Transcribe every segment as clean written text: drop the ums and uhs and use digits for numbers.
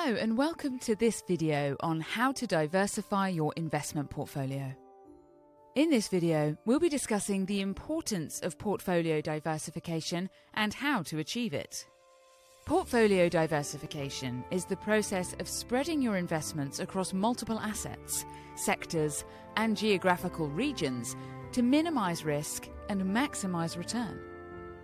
Hello and welcome to this video on how to diversify your investment portfolio. In this video, we'll be discussing the importance of portfolio diversification and how to achieve it. Portfolio diversification is the process of spreading your investments across multiple assets, sectors, and geographical regions to minimize risk and maximize return.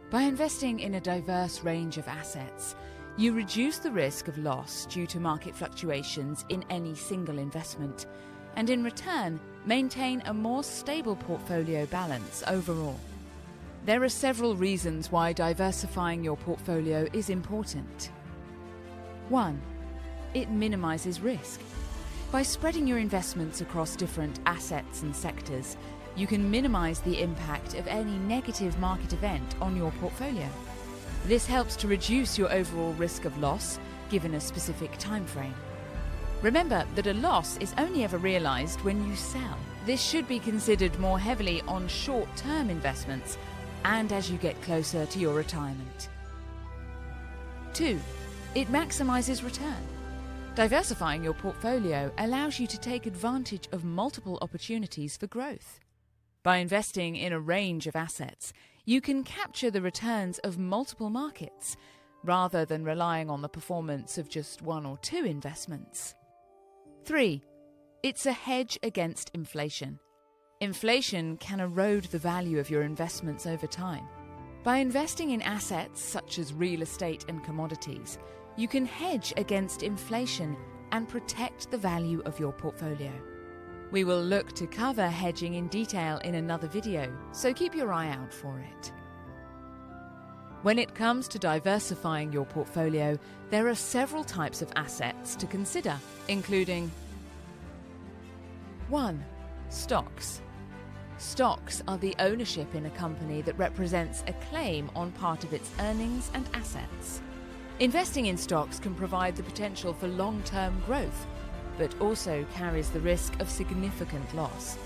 By investing in a diverse range of assets, you reduce the risk of loss due to market fluctuations in any single investment, and in return, maintain a more stable portfolio balance overall. There are several reasons why diversifying your portfolio is important. 1. It minimizes risk. By spreading your investments across different assets and sectors, you can minimize the impact of any negative market event on your portfolio. This helps to reduce your overall risk of loss, given a specific time frame. Remember that a loss is only ever realized when you sell. This should be considered more heavily on short-term investments and as you get closer to your retirement. 2. It maximizes return. Diversifying your portfolio allows you to take advantage of multiple opportunities for growth. By investing in a range of assets, you can capture the returns of multiple markets, rather than relying on the performance of just one or two investments. 3. It's a hedge against inflation. Inflation can erode the value of your investments over time. By investing in assets such as real estate and commodities, you can hedge against inflation and protect the value of your portfolio. We will look to cover hedging in detail in another video, so keep your eye out for it. When it comes to diversifying your portfolio, there are several types of assets to consider, including 1. Stocks. Stocks are the ownership in a company that represents a claim on part of its earnings and assets. Investing in stocks can provide the potential for long-term growth, but also carries the risk of significant loss.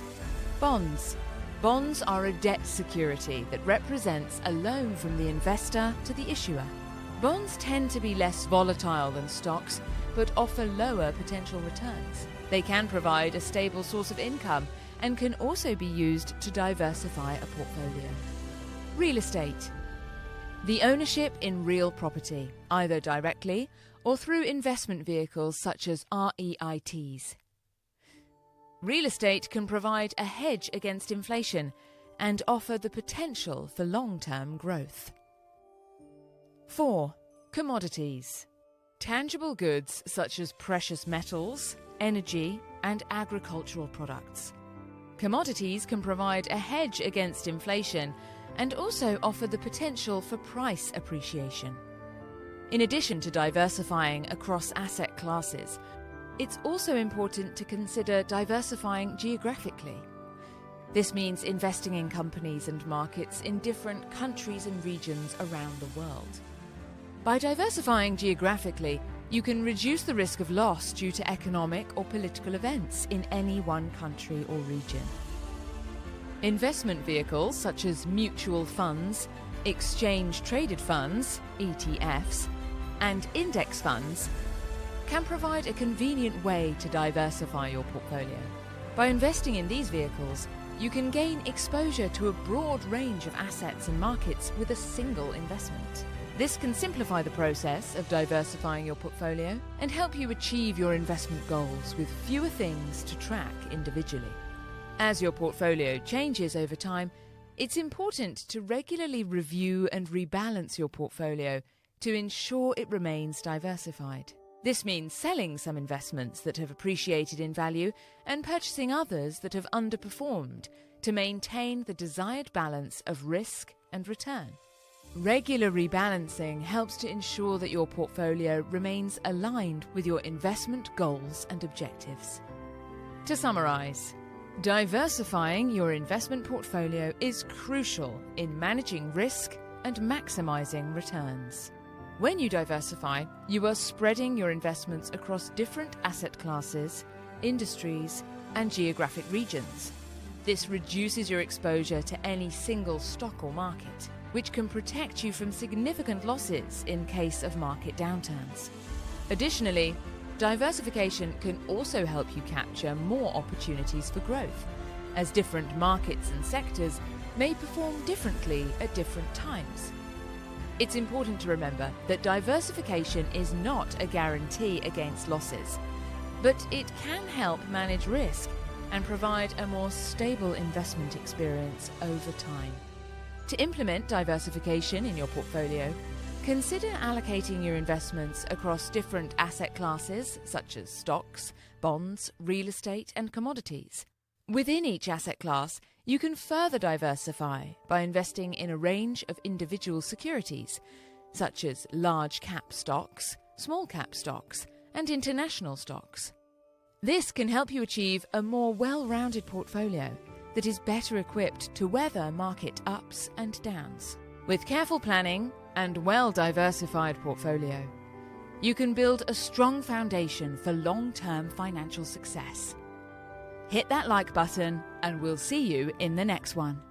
Bonds. Bonds are a debt security that represents a loan from the investor to the issuer. Bonds tend to be less volatile than stocks, but offer lower potential returns. They can provide a stable source of income and can also be used to diversify a portfolio. Real estate. The ownership in real property, either directly or through investment vehicles such as REITs. Real estate can provide a hedge against inflation and offer the potential for long-term growth. 4. Commodities. Tangible goods such as precious metals, energy, and agricultural products. Commodities can provide a hedge against inflation and also offer the potential for price appreciation. In addition to diversifying across asset classes, it's also important to consider diversifying geographically. This means investing in companies and markets in different countries and regions around the world. By diversifying geographically, you can reduce the risk of loss due to economic or political events in any one country or region. Investment vehicles such as mutual funds, exchange-traded funds, ETFs, and index funds can provide a convenient way to diversify your portfolio. By investing in these vehicles, you can gain exposure to a broad range of assets and markets with a single investment. This can simplify the process of diversifying your portfolio and help you achieve your investment goals with fewer things to track individually. As your portfolio changes over time, it's important to regularly review and rebalance your portfolio to ensure it remains diversified. This means selling some investments that have appreciated in value and purchasing others that have underperformed to maintain the desired balance of risk and return. Regular rebalancing helps to ensure that your portfolio remains aligned with your investment goals and objectives. To summarize, diversifying your investment portfolio is crucial in managing risk and maximizing returns. When you diversify, you are spreading your investments across different asset classes, industries, and geographic regions. This reduces your exposure to any single stock or market, which can protect you from significant losses in case of market downturns. Additionally, Diversification can also help you capture more opportunities for growth, as different markets and sectors may perform differently at different times. It's important to remember that diversification is not a guarantee against losses, but it can help manage risk and provide a more stable investment experience over time. To implement diversification in your portfolio, consider allocating your investments across different asset classes such as stocks, bonds, real estate, and commodities. Within each asset class, you can further diversify by investing in a range of individual securities, such as large-cap stocks, small-cap stocks, and international stocks. This can help you achieve a more well-rounded portfolio that is better equipped to weather market ups and downs. With careful planning and well-diversified portfolio, you can build a strong foundation for long-term financial success. Hit that like button and we'll see you in the next one.